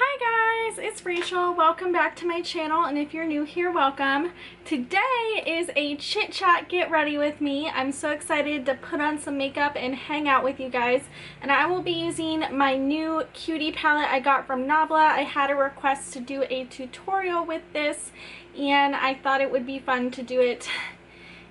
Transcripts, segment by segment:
Hi guys, it's Rachel. Welcome back to my channel, and if you're new here, welcome. Today is a chit chat get ready with me. I'm so excited to put on some makeup and hang out with you guys, and I will be using my new cutie palette I got from Nabla. I had a request to do a tutorial with this, and I thought it would be fun to do it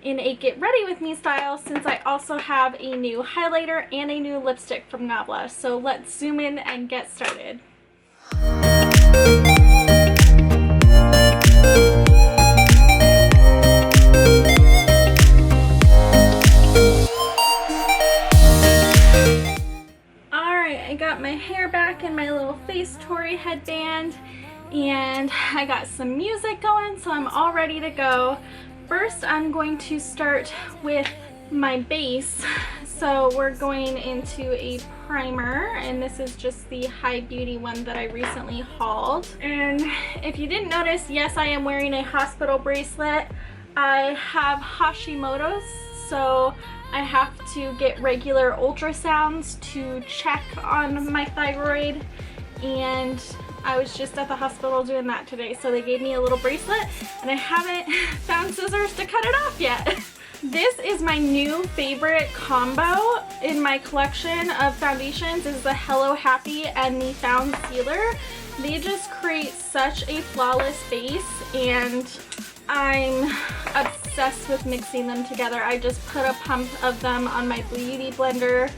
in a get ready with me style, since I also have a new highlighter and a new lipstick from Nabla. So let's zoom in and get started. Alright, I got my hair back in my little Facetory headband, and I got some music going, so I'm all ready to go. First, I'm going to start with my base. So we're going into a primer, and this is just the High Beauty one that I recently hauled. And if you didn't notice, yes, I am wearing a hospital bracelet. I have Hashimoto's, so I have to get regular ultrasounds to check on my thyroid, and I was just at the hospital doing that today, so they gave me a little bracelet, and I haven't found scissors to cut it off yet. This is my new favorite combo in my collection of foundations, is the Hello Happy and the Found Sealer. They just create such a flawless base, and I'm obsessed with mixing them together. I just put a pump of them on my beauty blender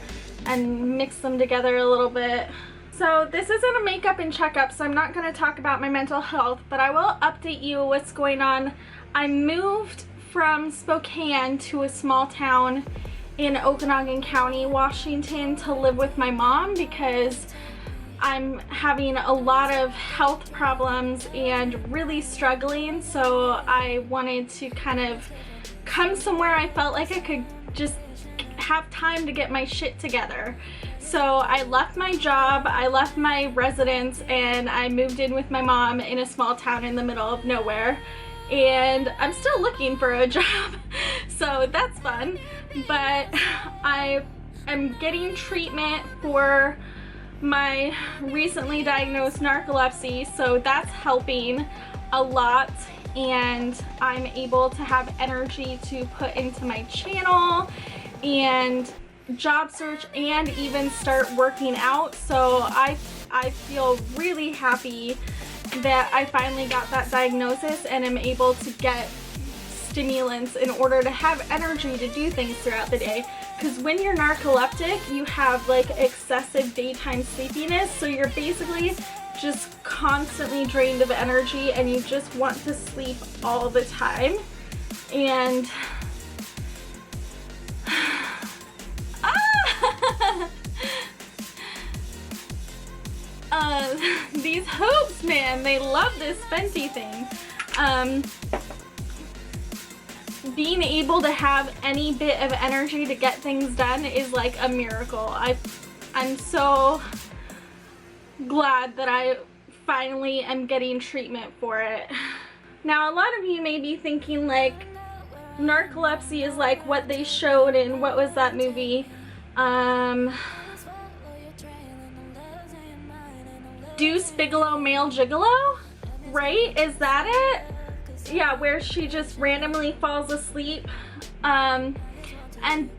and mix them together a little bit. So this isn't a makeup and checkup, so I'm not going to talk about my mental health, but I will update you what's going on. I moved from Spokane to a small town in Okanagan County, Washington, to live with my mom because I'm having a lot of health problems and really struggling. So I wanted to kind of come somewhere I felt like I could just have time to get my shit together. So I left my job, I left my residence, and I moved in with my mom in a small town in the middle of nowhere. And I'm still looking for a job, so that's fun. But I am getting treatment for my recently diagnosed narcolepsy, so that's helping a lot, and I'm able to have energy to put into my channel and job search and even start working out. So I feel really happy that I finally got that diagnosis and am able to get stimulants in order to have energy to do things throughout the day. Because when you're narcoleptic, you have like excessive daytime sleepiness, so you're basically just constantly drained of energy and you just want to sleep all the time. And these hoops, man, they love this Fenty thing. Being able to have any bit of energy to get things done is like a miracle. I'm so glad that I finally am getting treatment for it. Now, a lot of you may be thinking like narcolepsy is like what they showed in, what was that movie? Deuce Bigelow Male Gigolo, right? Is that it? Yeah, where she just randomly falls asleep. And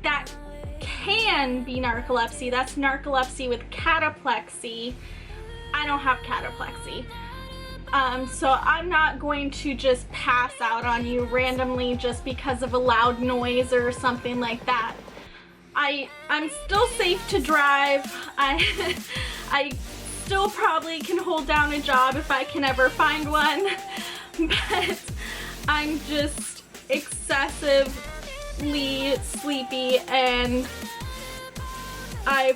that can be narcolepsy. That's narcolepsy with cataplexy. I don't have cataplexy. So I'm not going to just pass out on you randomly just because of a loud noise or something like that. I'm still safe to drive. I still probably can hold down a job if I can ever find one, but I'm just excessively sleepy, and I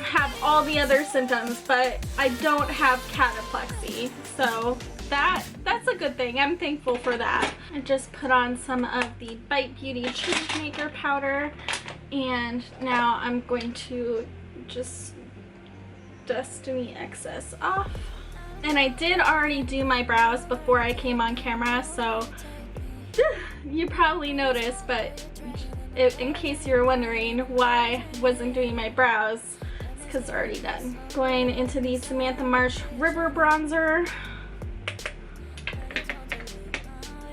have all the other symptoms, but I don't have cataplexy, so that's a good thing. I'm thankful for that. I just put on some of the Bite Beauty Changemaker powder, and now I'm going to just dust any excess off. And I did already do my brows before I came on camera, so you probably noticed, but in case you were wondering why I wasn't doing my brows, it's because they're already done. Going into the Samantha Marsh River Bronzer.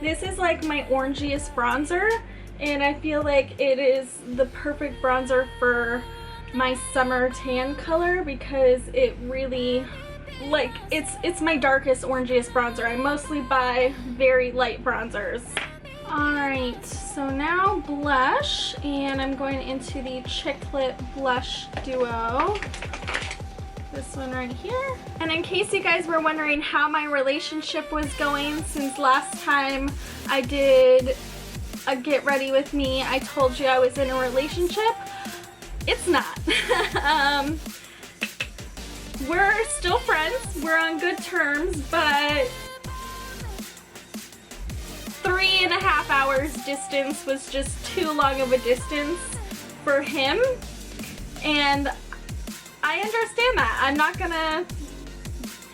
This is like my orangiest bronzer, and I feel like it is the perfect bronzer for my summer tan color because it really, like, it's my darkest, orangiest bronzer. I mostly buy very light bronzers. Alright, so now blush, and I'm going into the Chiclet Blush Duo. This one right here. And in case you guys were wondering how my relationship was going since last time I did a Get Ready With Me, I told you I was in a relationship. It's not. We're still friends, we're on good terms, but 3.5 hours distance was just too long of a distance for him, and I understand that. I'm not gonna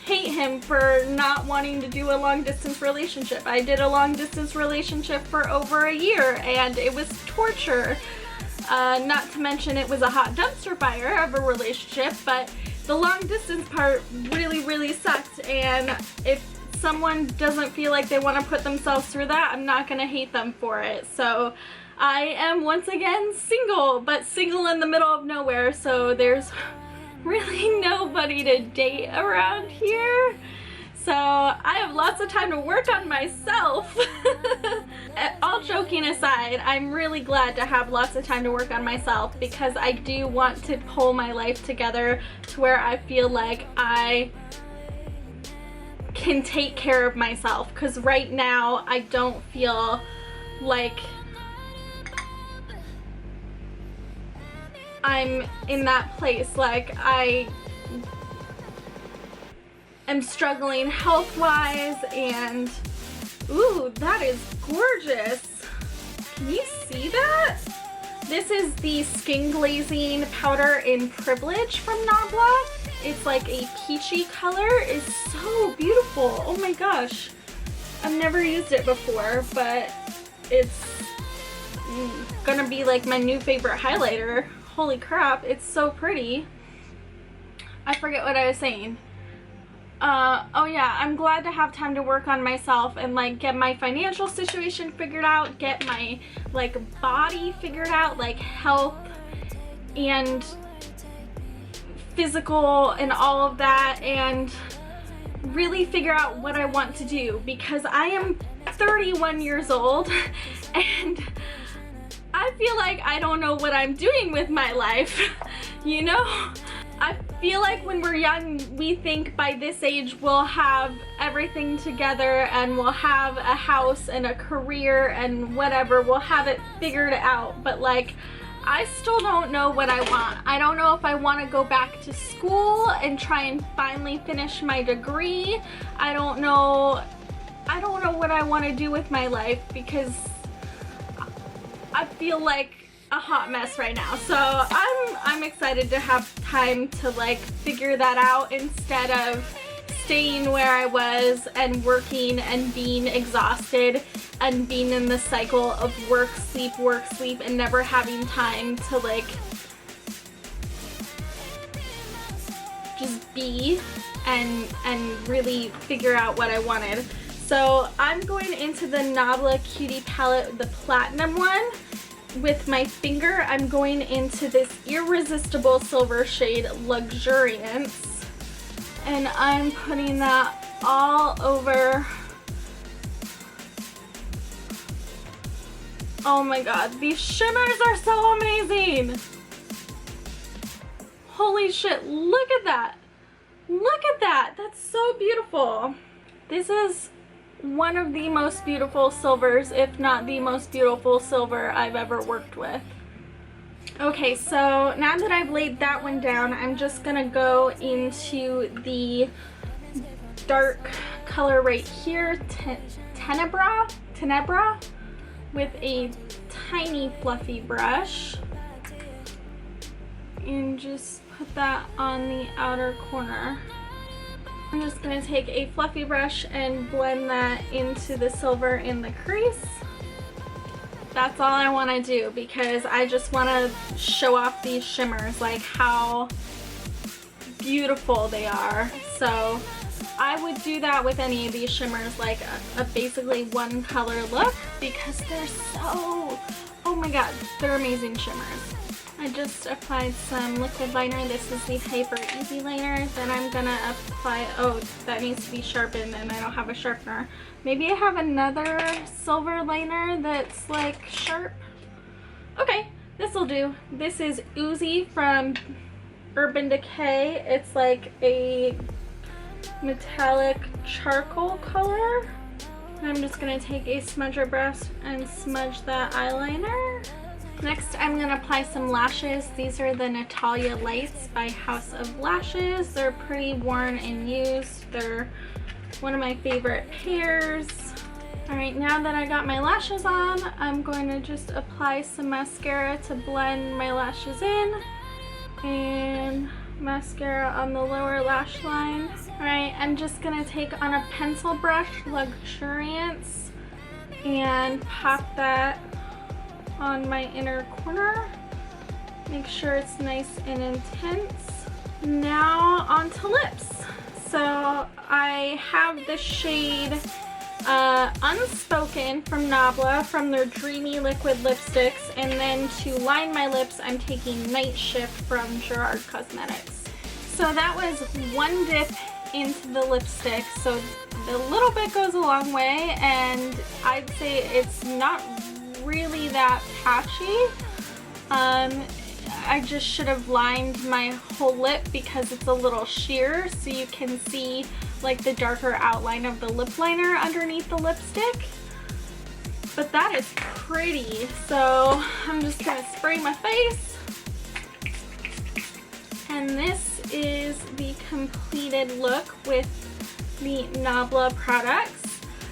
hate him for not wanting to do a long distance relationship. I did a long distance relationship for over a year and it was torture. Not to mention it was a hot dumpster fire of a relationship, but the long distance part really, really sucked, and if someone doesn't feel like they want to put themselves through that, I'm not gonna hate them for it. So I am once again single, but single in the middle of nowhere, so there's really nobody to date around here. So I have lots of time to work on myself. All joking aside, I'm really glad to have lots of time to work on myself because I do want to pull my life together to where I feel like I can take care of myself, because right now I don't feel like I'm in that place. Like, I am struggling health-wise, and ooh, that is gorgeous. Can you see that? This is the Skin Glazing Powder in Privilege from Nabla. It's like a peachy color. It's so beautiful. Oh my gosh. I've never used it before, but it's gonna be like my new favorite highlighter. Holy crap, it's so pretty. I forget what I was saying. Oh yeah, I'm glad to have time to work on myself and like get my financial situation figured out, get my like body figured out, like health and physical and all of that, and really figure out what I want to do, because I am 31 years old and I feel like I don't know what I'm doing with my life, you know? I feel like when we're young, we think by this age we'll have everything together and we'll have a house and a career and whatever, we'll have it figured out, but like, I still don't know what I want. I don't know if I want to go back to school and try and finally finish my degree. I don't know what I want to do with my life, because I feel like a hot mess right now. So I'm excited to have time to like figure that out instead of staying where I was and working and being exhausted and being in the cycle of work, sleep, and never having time to like just be and really figure out what I wanted. So I'm going into the Nabla Cutie palette, the platinum one. With my finger, I'm going into this Irresistible Silver shade Luxuriance, and I'm putting that all over. Oh my god, these shimmers are so amazing! Holy shit, look at that! Look at that! That's so beautiful! This is one of the most beautiful silvers, if not the most beautiful silver I've ever worked with. Okay, so now that I've laid that one down, I'm just gonna go into the dark color right here, Tenebra, with a tiny fluffy brush, and just put that on the outer corner. I'm just going to take a fluffy brush and blend that into the silver in the crease. That's all I want to do, because I just want to show off these shimmers, like how beautiful they are. So I would do that with any of these shimmers, like a basically one color look, because they're so, oh my god, they're amazing shimmers. I just applied some liquid liner. This is the Hyper Easy Liner. Then I'm gonna apply, oh, that needs to be sharpened and I don't have a sharpener. Maybe I have another silver liner that's like sharp. Okay, this will do. This is Oozy from Urban Decay. It's like a metallic charcoal color. I'm just gonna take a smudger brush and smudge that eyeliner. Next, I'm going to apply some lashes. These are the Natalia Lights by House of Lashes. They're pretty worn and used. They're one of my favorite pairs. Alright, now that I got my lashes on, I'm going to just apply some mascara to blend my lashes in. And mascara on the lower lash line. Alright, I'm just going to take on a pencil brush, Luxuriance, and pop that on my inner corner. Make sure it's nice and intense. Now onto lips. So I have the shade Unspoken from Nabla, from their Dreamy Liquid Lipsticks, and then to line my lips I'm taking Night Shift from Gerard Cosmetics. So that was one dip into the lipstick, so a little bit goes a long way, and I'd say it's not really that patchy. I just should have lined my whole lip because it's a little sheer, so you can see like the darker outline of the lip liner underneath the lipstick. But that is pretty, so I'm just gonna spray my face. And this is the completed look with the Nabla products.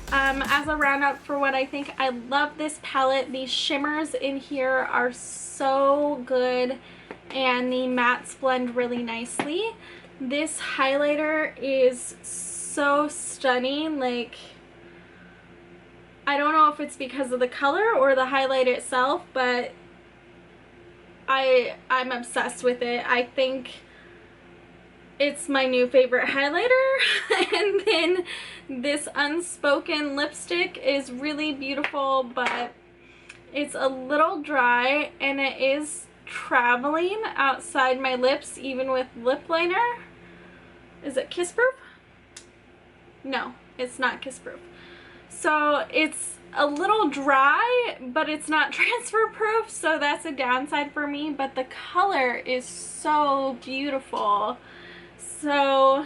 As a roundup for what I think, I love this palette. These shimmers in here are so good and the mattes blend really nicely. This highlighter is so stunning. Like, I don't know if it's because of the color or the highlight itself, but I'm obsessed with it. I think it's my new favorite highlighter. And then this Unspoken lipstick is really beautiful, but it's a little dry and it is traveling outside my lips even with lip liner. Is it kiss proof? No, it's not kiss proof. So it's a little dry, but it's not transfer proof, so that's a downside for me, but the color is so beautiful. So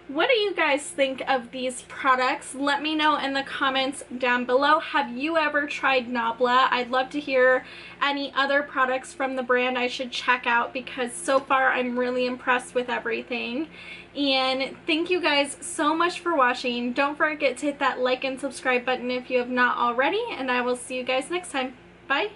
what do you guys think of these products? Let me know in the comments down below. Have you ever tried Nabla? I'd love to hear any other products from the brand I should check out, because so far I'm really impressed with everything. And thank you guys so much for watching. Don't forget to hit that like and subscribe button if you have not already, and I will see you guys next time. Bye!